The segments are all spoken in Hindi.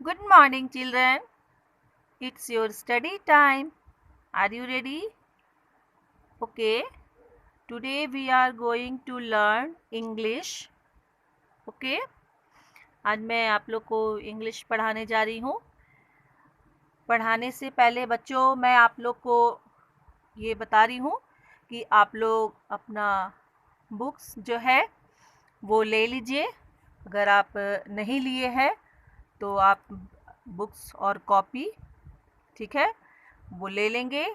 Good morning, children. It's your study time. Are you ready? Okay. Today we are going to learn English. Okay. आज मैं आप लोग को इंग्लिश पढ़ाने जा रही हूँ. पढ़ाने से पहले बच्चों मैं आप लोग को ये बता रही हूँ कि आप लोग अपना बुक्स जो है वो ले लीजिए. अगर आप नहीं लिए हैं तो आप बुक्स और कॉपी, ठीक है, वो ले लेंगे.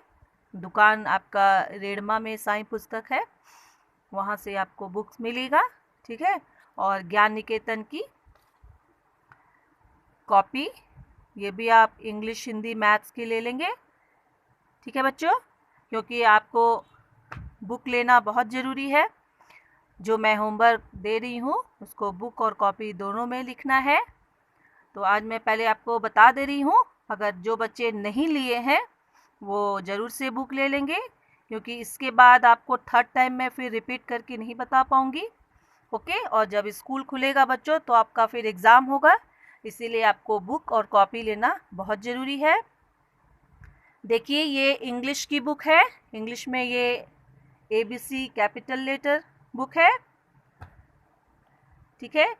दुकान आपका रेड़मा में साईं पुस्तक है, वहाँ से आपको बुक्स मिलेगा, ठीक है. और ज्ञान निकेतन की कॉपी, ये भी आप इंग्लिश, हिंदी, मैथ्स की ले लेंगे, ठीक है बच्चों, क्योंकि आपको बुक लेना बहुत ज़रूरी है. जो मैं होमवर्क दे रही हूँ उसको बुक और कॉपी दोनों में लिखना है. तो आज मैं पहले आपको बता दे रही हूँ, अगर जो बच्चे नहीं लिए हैं वो ज़रूर से बुक ले लेंगे, क्योंकि इसके बाद आपको थर्ड टाइम मैं फिर रिपीट करके नहीं बता पाऊँगी. ओके. और जब स्कूल खुलेगा बच्चों तो आपका फिर एग्ज़ाम होगा, इसीलिए आपको बुक और कॉपी लेना बहुत ज़रूरी है. देखिए ये इंग्लिश की बुक है. इंग्लिश में ये ABC कैपिटल लेटर बुक है, ठीक है.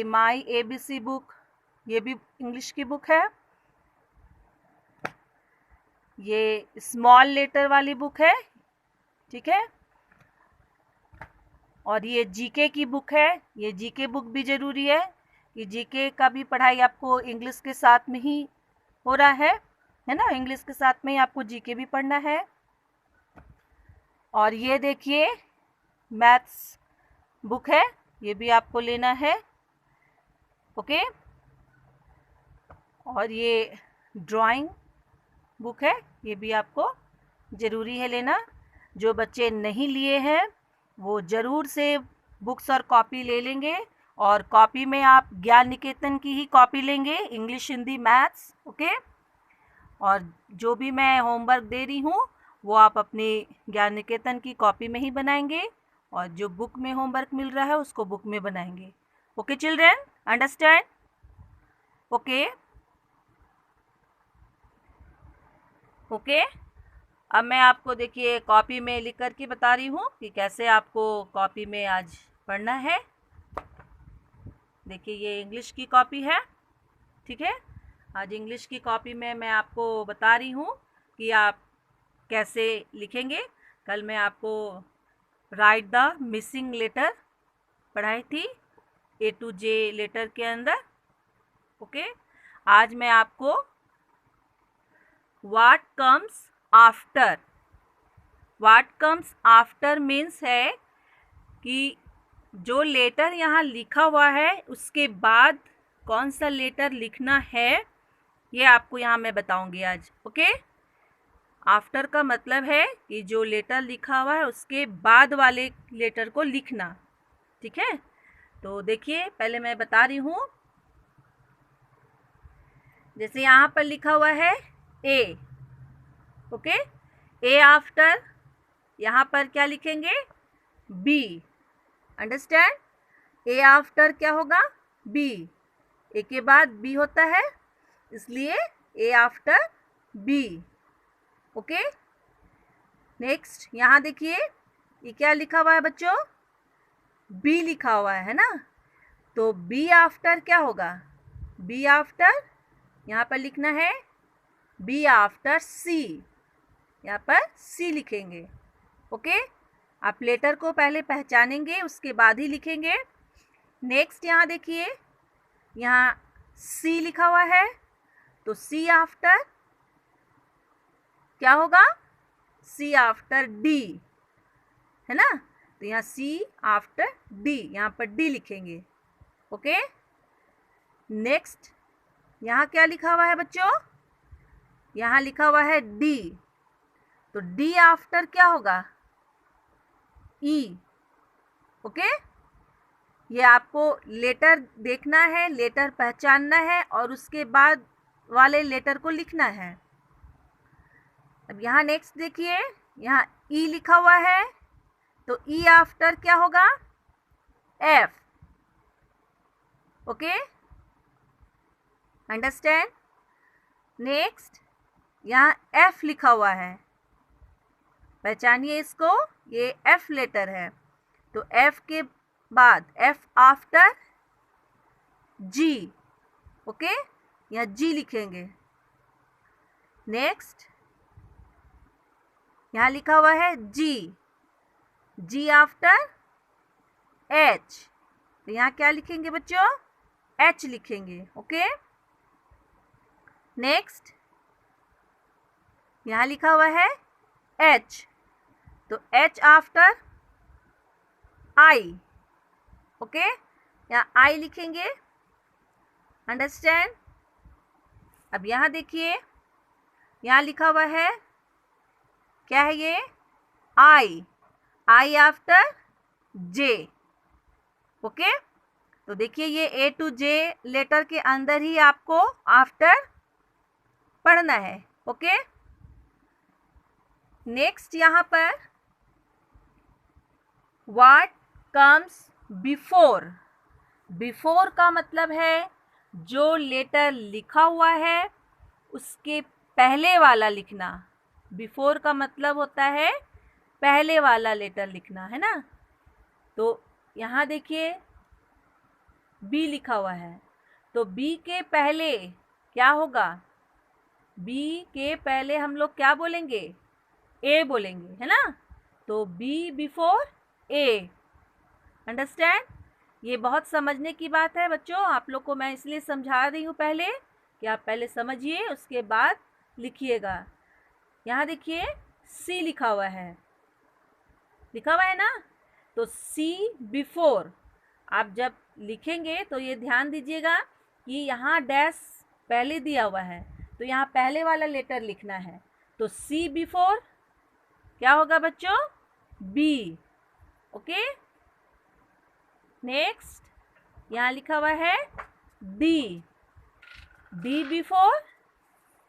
माई ABC बुक, ये भी इंग्लिश की बुक है. ये स्मॉल लेटर वाली बुक है, ठीक है. और ये जीके की बुक है. ये जीके बुक भी ज़रूरी है कि जीके का भी पढ़ाई आपको इंग्लिश के साथ में ही हो रहा है ना. इंग्लिश के साथ में ही आपको जीके भी पढ़ना है. और ये देखिए मैथ्स बुक है, ये भी आपको लेना है. ओके. और ये ड्राइंग बुक है, ये भी आपको ज़रूरी है लेना. जो बच्चे नहीं लिए हैं वो ज़रूर से बुक्स और कॉपी ले लेंगे. और कॉपी में आप ज्ञान निकेतन की ही कॉपी लेंगे, इंग्लिश, हिंदी, मैथ्स. ओके. और जो भी मैं होमवर्क दे रही हूँ वो आप अपनी ज्ञान निकेतन की कॉपी में ही बनाएंगे, और जो बुक में होमवर्क मिल रहा है उसको बुक में बनाएंगे. Okay children, understand? Okay. Okay. अब मैं आपको देखिए कॉपी में लिख कर के बता रही हूँ कि कैसे आपको कॉपी में आज पढ़ना है. देखिए ये इंग्लिश की कॉपी है, ठीक है. आज इंग्लिश की कॉपी में मैं आपको बता रही हूँ कि आप कैसे लिखेंगे. कल मैं आपको राइट द मिसिंग लेटर पढ़ाई थी, A to J लेटर के अंदर. ओके. आज मैं आपको what comes after. What comes after means है कि जो लेटर यहाँ लिखा हुआ है उसके बाद कौन सा लेटर लिखना है, ये आपको यहाँ मैं बताऊंगी आज. ओके. आफ्टर का मतलब है कि जो लेटर लिखा हुआ है उसके बाद वाले लेटर को लिखना, ठीक है. तो देखिए पहले मैं बता रही हूँ. जैसे यहाँ पर लिखा हुआ है ए. ओके. ए आफ्टर यहाँ पर क्या लिखेंगे? बी. अंडरस्टैंड? ए आफ्टर क्या होगा? बी. ए के बाद बी होता है, इसलिए ए आफ्टर बी. ओके. नेक्स्ट यहाँ देखिए ये क्या लिखा हुआ है बच्चों? बी लिखा हुआ है ना. तो बी आफ्टर क्या होगा? बी आफ्टर यहाँ पर लिखना है बी आफ्टर सी. यहाँ पर सी लिखेंगे. ओके. आप लेटर को पहले पहचानेंगे उसके बाद ही लिखेंगे. नेक्स्ट यहाँ देखिए यहाँ सी लिखा हुआ है, तो सी आफ्टर क्या होगा? सी आफ्टर डी, है ना. तो यहाँ सी आफ्टर डी, यहाँ पर डी लिखेंगे. ओके. नेक्स्ट यहाँ क्या लिखा हुआ है बच्चों? यहाँ लिखा हुआ है डी, तो डी आफ्टर क्या होगा? ई. ओके. ये आपको लेटर देखना है, लेटर पहचानना है और उसके बाद वाले लेटर को लिखना है. अब यहाँ नेक्स्ट देखिए यहाँ ई लिखा हुआ है, तो ई आफ्टर क्या होगा? एफ. ओके. अंडरस्टैंड। नेक्स्ट यहाँ F लिखा हुआ है, पहचानिए इसको, ये F लेटर है। तो F के बाद F आफ्टर G, ओके, यहाँ G लिखेंगे। नेक्स्ट यहाँ लिखा हुआ है G, G आफ्टर H, तो यहाँ क्या लिखेंगे बच्चों, H लिखेंगे, ओके। नेक्स्ट यहाँ लिखा हुआ है H, तो H आफ्टर I, ओके, यहाँ I लिखेंगे, अंडरस्टैंड। अब यहाँ देखिए, यहाँ लिखा हुआ है, क्या है ये, I आफ्टर J, ओके। तो देखिए ये A to J लेटर के अंदर ही आपको आफ्टर पढ़ना है, ओके। नेक्स्ट यहाँ पर व्हाट कम्स बिफोर, बिफोर का मतलब है जो लेटर लिखा हुआ है उसके पहले वाला लिखना। बिफोर का मतलब होता है पहले वाला लेटर लिखना, है ना। तो यहाँ देखिए B लिखा हुआ है, तो B के पहले क्या होगा, B के पहले हम लोग क्या बोलेंगे, A बोलेंगे, है ना। तो B बिफोर A, अंडरस्टैंड। ये बहुत समझने की बात है बच्चों, आप लोग को मैं इसलिए समझा रही हूँ पहले, कि आप पहले समझिए उसके बाद लिखिएगा। यहाँ देखिए C लिखा हुआ है, लिखा हुआ है ना, तो C बिफोर आप जब लिखेंगे तो ये ध्यान दीजिएगा कि यहाँ डैश पहले दिया हुआ है, तो यहाँ पहले वाला लेटर लिखना है। तो C बिफोर क्या होगा बच्चों, B, ओके। नेक्स्ट यहाँ लिखा हुआ है D, D before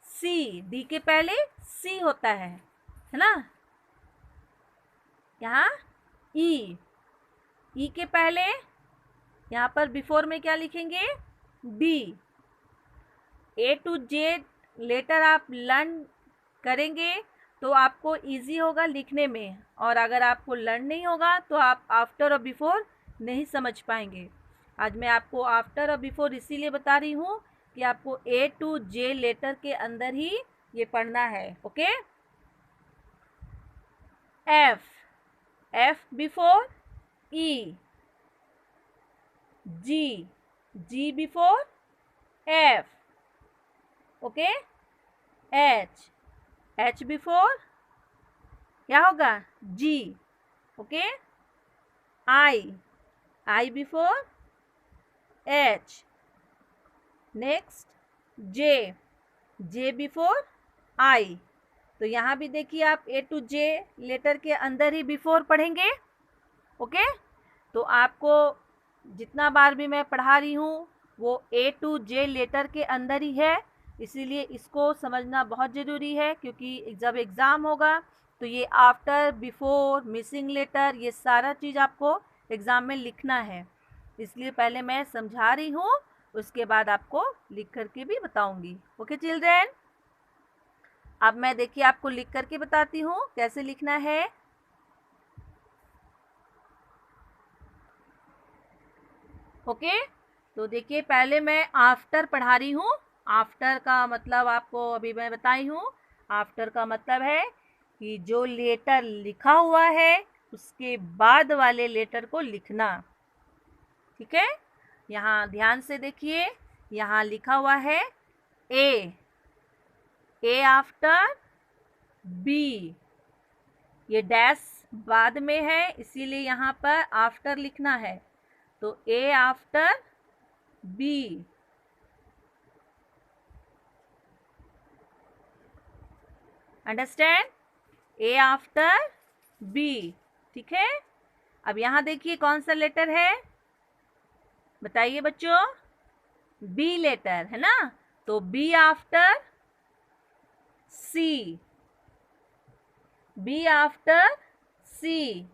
C, D के पहले C होता है ना। यहाँ E, E के पहले यहाँ पर बिफोर में क्या लिखेंगे, D। A to J letter आप लर्न करेंगे तो आपको इजी होगा लिखने में, और अगर आपको लर्न नहीं होगा तो आप आफ्टर और बिफोर नहीं समझ पाएंगे। आज मैं आपको आफ्टर और बिफोर इसीलिए बता रही हूँ कि आपको A to J लेटर के अंदर ही ये पढ़ना है, okay. F, F before E, G, G before F, okay. H, H before क्या होगा, G, okay. I, I before H। Next J, J before I। तो यहाँ भी देखिए आप A to J लेटर के अंदर ही बिफोर पढ़ेंगे, ओके। तो आपको जितना बार भी मैं पढ़ा रही हूँ वो A to J लेटर के अंदर ही है, इसीलिए इसको समझना बहुत ज़रूरी है, क्योंकि जब एग्ज़ाम होगा तो ये आफ्टर, बिफोर, मिसिंग लेटर, ये सारा चीज़ आपको एग्ज़ाम में लिखना है। इसलिए पहले मैं समझा रही हूँ, उसके बाद आपको लिख करके भी बताऊँगी, ओके चिल्ड्रेन। अब मैं देखिए आपको लिख करके बताती हूँ कैसे लिखना है। ओके, तो देखिए पहले मैं आफ्टर पढ़ा रही हूँ। आफ्टर का मतलब आपको अभी मैं बताई हूँ। आफ्टर का मतलब है कि जो लेटर लिखा हुआ है उसके बाद वाले लेटर को लिखना, ठीक है। यहाँ ध्यान से देखिए, यहाँ लिखा हुआ है ए, ए आफ्टर बी, ये डैश बाद में है इसीलिए यहाँ पर आफ्टर लिखना है। तो ए आफ्टर बी, अंडरस्टैंड, ए आफ्टर बी, ठीक है। अब यहाँ देखिए कौन सा लेटर है, बताइए बच्चों, बी लेटर है ना। तो बी आफ्टर सी, बी आफ्टर सी,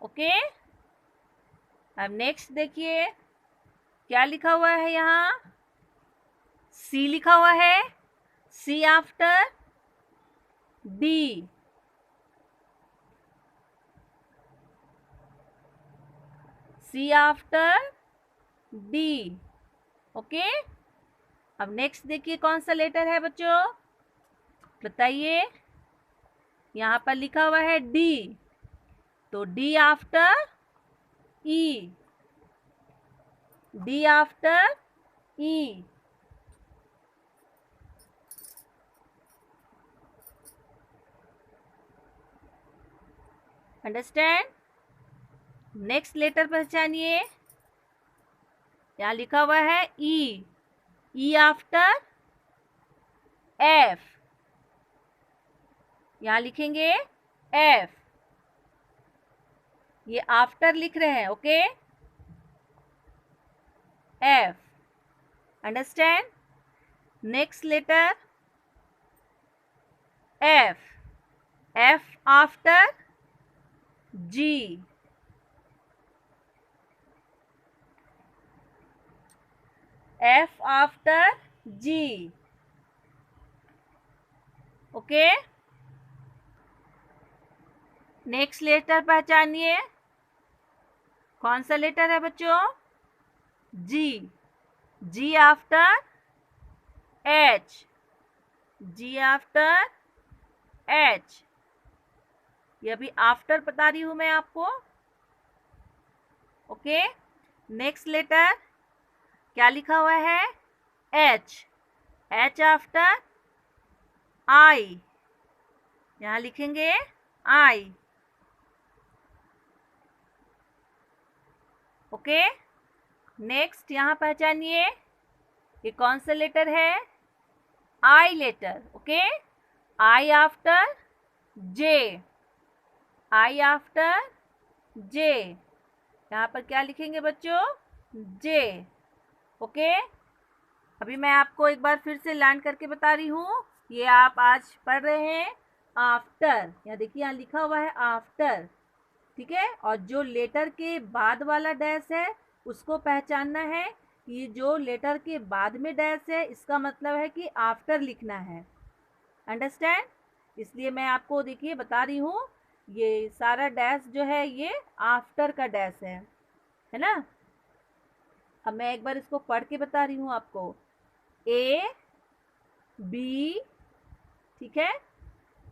ओके। अब नेक्स्ट देखिए क्या लिखा हुआ है यहाँ, सी लिखा हुआ है, सी आफ्टर डी, सी आफ्टर डी, ओके। अब नेक्स्ट देखिए कौन सा लेटर है बच्चों, बताइए। यहाँ पर लिखा हुआ है डी, तो डी आफ्टर ई, डी आफ्टर ई, अंडरस्टैंड। नेक्स्ट लेटर पहचानिए, यहाँ लिखा हुआ है ई, ई आफ्टर एफ, यहाँ लिखेंगे एफ, ये आफ्टर लिख रहे हैं, okay, F, understand. Next letter F, F after G, F after G, okay. Next letter पहचानिए, कौन सा लेटर है बच्चों, G, G after H, G after H, ये अभी आफ्टर बता रही हूं मैं आपको, ओके। नेक्स्ट लेटर क्या लिखा हुआ है, एच, एच आफ्टर आई, यहां लिखेंगे आई, ओके। नेक्स्ट यहां पहचानिए ये कौन सा लेटर है, आई लेटर, ओके, आई आफ्टर जे, आई आफ्टर जे, यहाँ पर क्या लिखेंगे बच्चों, जे, ओके। अभी मैं आपको एक बार फिर से लर्न करके बता रही हूँ, ये आप आज पढ़ रहे हैं आफ्टर, यहाँ देखिए यहाँ लिखा हुआ है आफ्टर, ठीक है। और जो लेटर के बाद वाला डैश है उसको पहचानना है, ये जो लेटर के बाद में डैश है इसका मतलब है कि आफ्टर लिखना है, अंडरस्टैंड। इसलिए मैं आपको देखिए बता रही हूँ, ये सारा डैश जो है ये आफ्टर का डैश है ना। अब मैं एक बार इसको पढ़ के बता रही हूँ आपको, ए बी, ठीक है,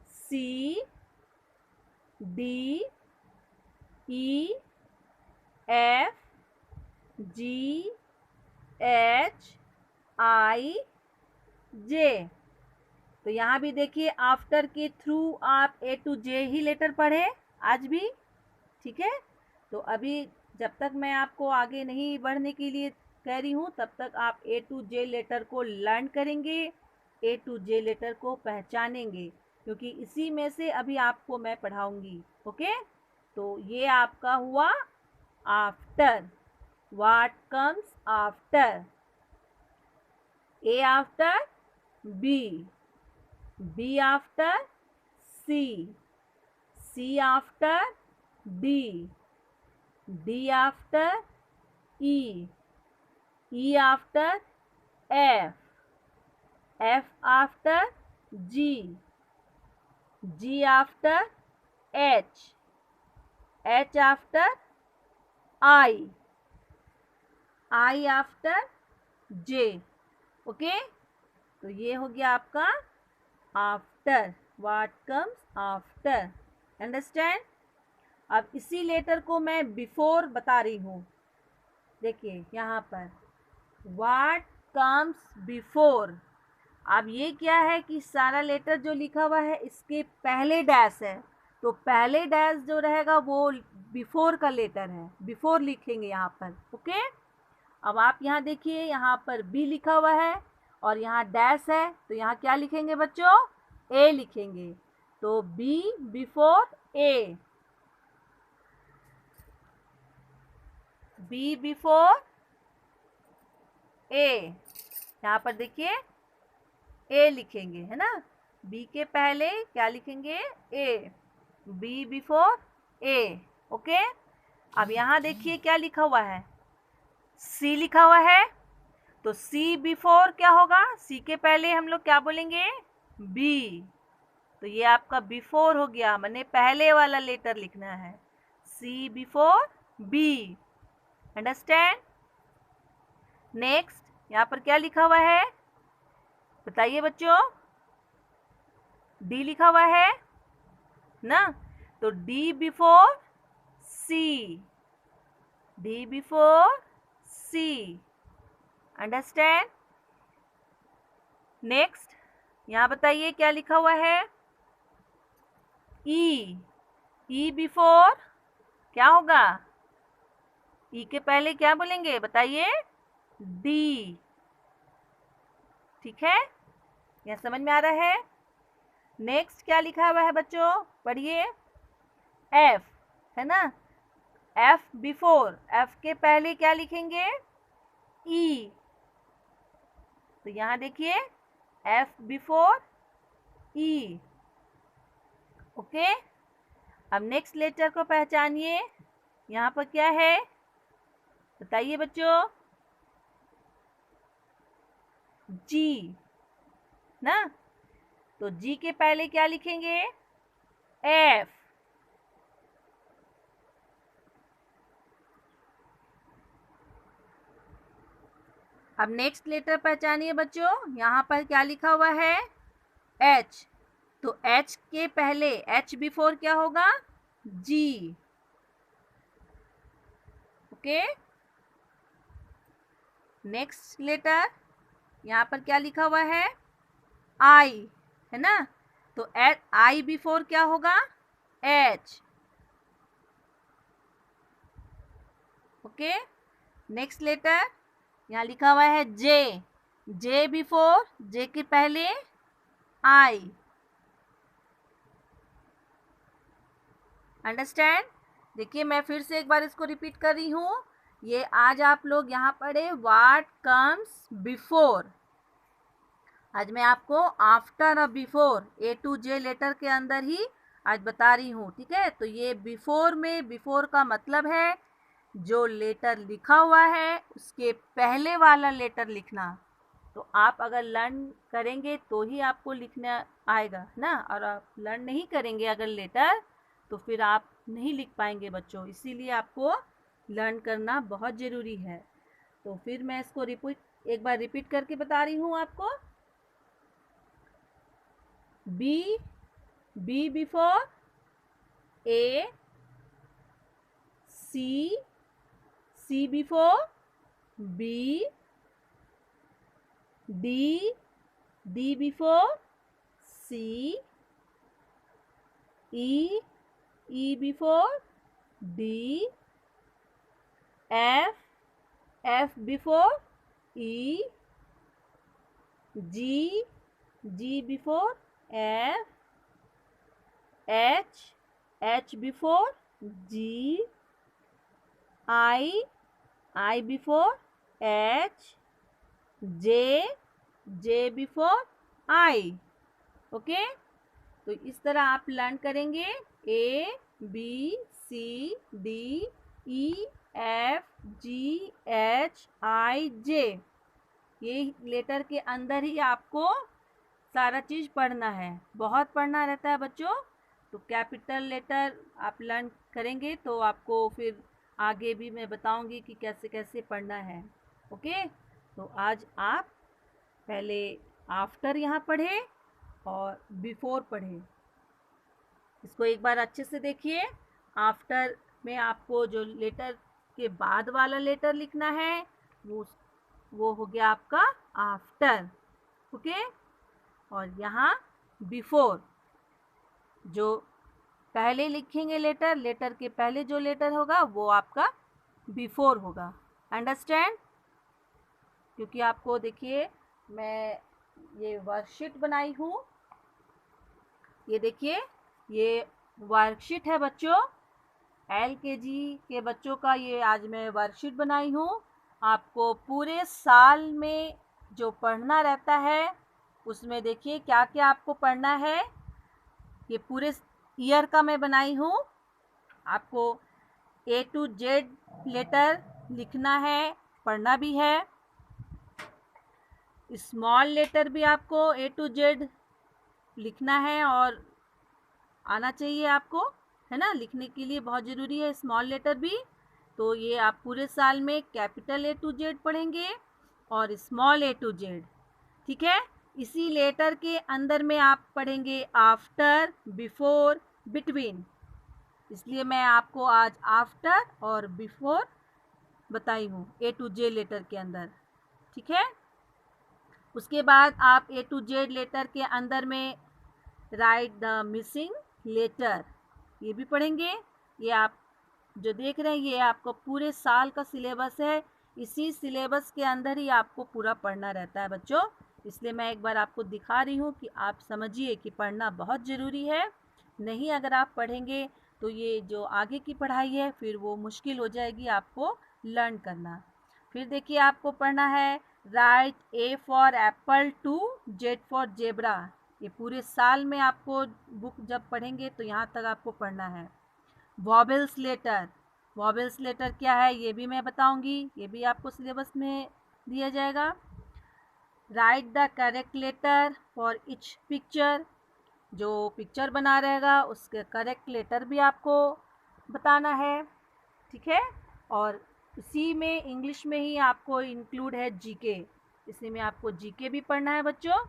C D E F G H I J. तो यहाँ भी देखिए आफ्टर के थ्रू आप ए टू जे ही लेटर पढ़े आज भी, ठीक है। तो अभी जब तक मैं आपको आगे नहीं बढ़ने के लिए कह रही हूँ तब तक आप ए टू जे लेटर को लर्न करेंगे, ए टू जे लेटर को पहचानेंगे, क्योंकि इसी में से अभी आपको मैं पढ़ाऊंगी, ओके। तो ये आपका हुआ after, what comes after, A after B, B after C, C after D, D after E, E after F, F after G, G after H, H after I, I after J, okay. तो ये हो गया आपका after, what comes after, understand. अब इसी लेटर को मैं बिफोर बता रही हूँ, देखिए यहाँ पर व्हाट कम्स बिफोर। अब ये क्या है कि सारा लेटर जो लिखा हुआ है इसके पहले डैश है, तो पहले डैश जो रहेगा वो बिफोर का लेटर है, बिफोर लिखेंगे यहाँ पर, ओके। अब आप यहाँ देखिए यहाँ पर बी लिखा हुआ है और यहाँ डैश है, तो यहाँ क्या लिखेंगे बच्चों, ए लिखेंगे, तो बी बिफोर ए, बी बिफोर ए, यहाँ पर देखिए ए लिखेंगे, है ना, बी के पहले क्या लिखेंगे, ए, बी बिफोर ए, ओके। अब यहाँ देखिए क्या लिखा हुआ है, सी लिखा हुआ है, तो सी बिफोर क्या होगा, सी के पहले हम लोग क्या बोलेंगे, बी। तो ये आपका बिफोर हो गया, मैंने पहले वाला लेटर लिखना है, सी बिफोर बी। अंडरस्टैंड। नेक्स्ट यहाँ पर क्या लिखा हुआ है, बताइए बच्चों, डी लिखा हुआ है ना, तो डी बिफोर सी, डी बिफोर सी। अंडरस्टैंड। नेक्स्ट यहाँ बताइए क्या लिखा हुआ है, ई, ई बिफोर क्या होगा, ई के पहले क्या बोलेंगे बताइए, डी। ठीक है, यह समझ में आ रहा है। नेक्स्ट क्या लिखा हुआ है बच्चों, पढ़िए, एफ है ना, एफ बिफोर, एफ के पहले क्या लिखेंगे, ई। तो यहां देखिए एफ बिफोर ई। ओके, अब नेक्स्ट लेटर को पहचानिए, यहाँ पर क्या है बताइए बच्चों, जी ना, तो जी के पहले क्या लिखेंगे, एफ। अब नेक्स्ट लेटर पहचानिए बच्चों, यहाँ पर क्या लिखा हुआ है, एच, तो एच के पहले, एच बिफोर क्या होगा, जी। ओके, नेक्स्ट लेटर यहाँ पर क्या लिखा हुआ है, आई है ना, तो आई बिफोर क्या होगा, एच। ओके, नेक्स्ट लेटर यहाँ लिखा हुआ है जे, जे बिफोर, जे के पहले आई। अंडरस्टैंड। देखिए मैं फिर से एक बार इसको रिपीट कर रही हूँ, ये आज आप लोग यहाँ पढ़े व्हाट कम्स बिफोर, आज मैं आपको आफ्टर और before A to J letter के अंदर ही आज बता रही हूँ। ठीक है, तो ये बिफोर में, बिफोर का मतलब है जो लेटर लिखा हुआ है उसके पहले वाला लेटर लिखना। तो आप अगर लर्न करेंगे तो ही आपको लिखना आएगा ना, और आप लर्न नहीं करेंगे अगर लेटर, तो फिर आप नहीं लिख पाएंगे बच्चों। इसीलिए आपको लर्न करना बहुत ज़रूरी है। तो फिर मैं इसको एक बार रिपीट करके बता रही हूँ आपको, B, B before A, C, C before B, D, D before C, E, E before D, F, F before E, G, G before F, H, H before G, I, I before H, J, J before I. Okay, तो इस तरह आप लर्न करेंगे, A B C D E F G H I J, ये लेटर के अंदर ही आपको सारा चीज़ पढ़ना है, बहुत पढ़ना रहता है बच्चों। तो कैपिटल लेटर आप लर्न करेंगे तो आपको फिर आगे भी मैं बताऊंगी कि कैसे कैसे पढ़ना है। ओके, तो आज आप पहले आफ्टर यहाँ पढ़े और बिफोर पढ़े, इसको एक बार अच्छे से देखिए। आफ्टर में आपको जो लेटर के बाद वाला लेटर लिखना है वो हो गया आपका आफ्टर। ओके, और यहाँ बिफोर, जो पहले लिखेंगे लेटर, लेटर के पहले जो लेटर होगा वो आपका बिफोर होगा। अंडरस्टैंड। क्योंकि आपको देखिए मैं ये वर्कशीट बनाई हूँ, ये देखिए ये वर्कशीट है बच्चों, LKG के बच्चों का ये आज मैं वर्कशीट बनाई हूँ। आपको पूरे साल में जो पढ़ना रहता है उसमें देखिए क्या क्या आपको पढ़ना है, ये पूरे ईयर का मैं बनाई हूँ। आपको A to Z लेटर लिखना है, पढ़ना भी है। स्मॉल लेटर भी आपको A to Z लिखना है और आना चाहिए आपको, है ना। लिखने के लिए बहुत ज़रूरी है स्मॉल लेटर भी। तो ये आप पूरे साल में कैपिटल A to Z पढ़ेंगे और स्मॉल A to Z, ठीक है। इसी लेटर के अंदर में आप पढ़ेंगे आफ्टर, बिफोर, बिटवीन। इसलिए मैं आपको आज आफ्टर और बिफोर बताई हूँ A to Z लेटर के अंदर, ठीक है। उसके बाद आप A to Z लेटर के अंदर में राइट द मिसिंग लेटर, ये भी पढ़ेंगे। ये आप जो देख रहे हैं ये आपको पूरे साल का सिलेबस है। इसी सिलेबस के अंदर ही आपको पूरा पढ़ना रहता है बच्चों। इसलिए मैं एक बार आपको दिखा रही हूँ कि आप समझिए कि पढ़ना बहुत ज़रूरी है। नहीं अगर आप पढ़ेंगे तो ये जो आगे की पढ़ाई है फिर वो मुश्किल हो जाएगी आपको लर्न करना। फिर देखिए आपको पढ़ना है right A for apple to Z for zebra. ये पूरे साल में आपको बुक जब पढ़ेंगे तो यहाँ तक आपको पढ़ना है। वॉवेल्स लेटर, वॉवेल्स लेटर क्या है ये भी मैं बताऊंगी, ये भी आपको सिलेबस में दिया जाएगा। Write the correct letter for each picture, जो पिक्चर बना रहेगा उसके करेक्ट लेटर भी आपको बताना है, ठीक है। और इसी में इंग्लिश में ही आपको इंक्लूड है जीके, इसी में आपको जीके भी पढ़ना है बच्चों।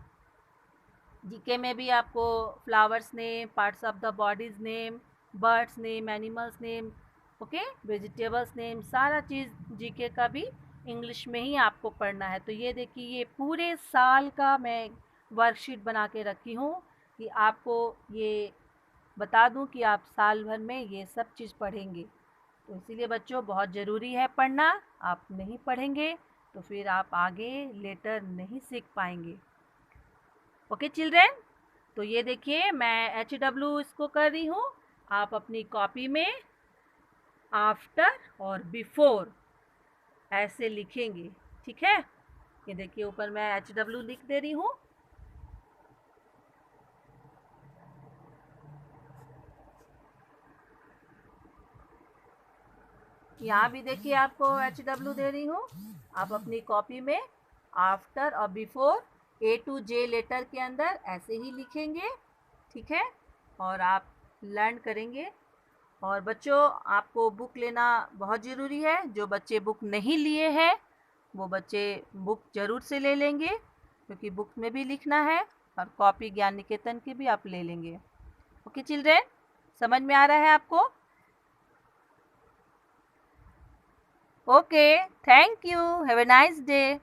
जीके में भी आपको flowers name, parts of the bodies name, birds name, animals name, okay, vegetables name, सारा चीज़ जीके का भी इंग्लिश में ही आपको पढ़ना है। तो ये देखिए ये पूरे साल का मैं वर्कशीट बना के रखी हूँ कि आपको ये बता दूँ कि आप साल भर में ये सब चीज़ पढ़ेंगे। तो इसीलिए बच्चों बहुत ज़रूरी है पढ़ना। आप नहीं पढ़ेंगे तो फिर आप आगे लेटर नहीं सीख पाएंगे। ओके चिल्ड्रेन, तो ये देखिए मैं HW इसको कर रही हूँ। आप अपनी कॉपी में आफ्टर और बिफोर ऐसे लिखेंगे, ठीक है। ये देखिए ऊपर मैं HW लिख दे रही हूँ। यहाँ भी देखिए आपको HW दे रही हूँ। आप अपनी कॉपी में आफ्टर और before A to J letter के अंदर ऐसे ही लिखेंगे, ठीक है। और आप लर्न करेंगे। और बच्चों आपको बुक लेना बहुत ज़रूरी है। जो बच्चे बुक नहीं लिए हैं वो बच्चे बुक ज़रूर से ले लेंगे, क्योंकि बुक में भी लिखना है। और कॉपी ज्ञान निकेतन की भी आप ले लेंगे। ओके चिल्ड्रेन, समझ में आ रहा है आपको? Okay, thank you, have a nice day.